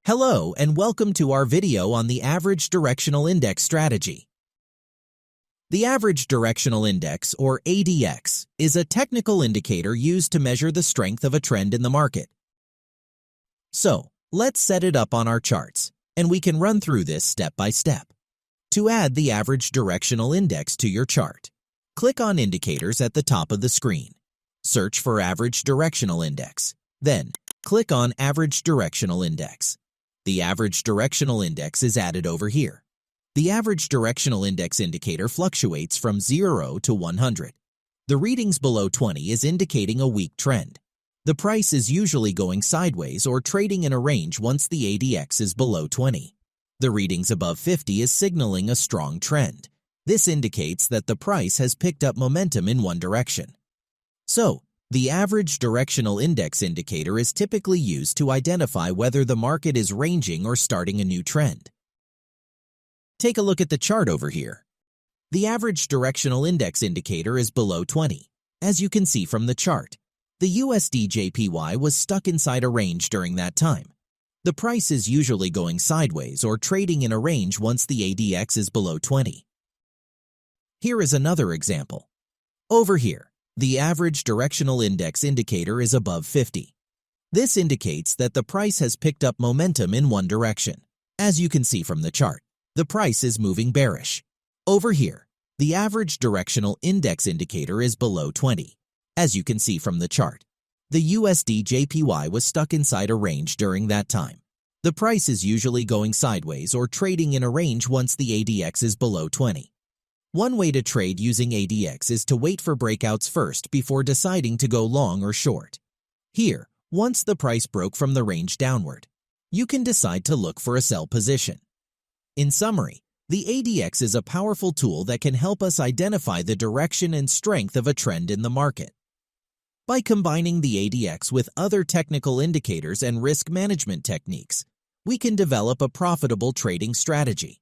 Hello and welcome to our video on the Average Directional Index strategy. The Average Directional Index, or ADX, is a technical indicator used to measure the strength of a trend in the market. So, let's set it up on our charts, and we can run through this step by step. To add the Average Directional Index to your chart, click on Indicators at the top of the screen. Search for Average Directional Index. Then, click on Average Directional Index. The Average Directional Index is added over here. The Average Directional Index indicator fluctuates from 0 to 100. The readings below 20 is indicating a weak trend. The price is usually going sideways or trading in a range once the ADX is below 20. The readings above 50 is signaling a strong trend. This indicates that the price has picked up momentum in one direction. So, the Average Directional Index indicator is typically used to identify whether the market is ranging or starting a new trend. Take a look at the chart over here. The Average Directional Index indicator is below 20. As you can see from the chart, the USD/JPY was stuck inside a range during that time. The price is usually going sideways or trading in a range once the ADX is below 20. Here is another example. Over here, the Average Directional Index indicator is above 50. This indicates that the price has picked up momentum in one direction. As you can see from the chart, the price is moving bearish. Over here, the Average Directional Index indicator is below 20. As you can see from the chart, the USD/JPY was stuck inside a range during that time. The price is usually going sideways or trading in a range once the ADX is below 20. One way to trade using ADX is to wait for breakouts first before deciding to go long or short. Here, once the price broke from the range downward, you can decide to look for a sell position. In summary, the ADX is a powerful tool that can help us identify the direction and strength of a trend in the market. By combining the ADX with other technical indicators and risk management techniques, we can develop a profitable trading strategy.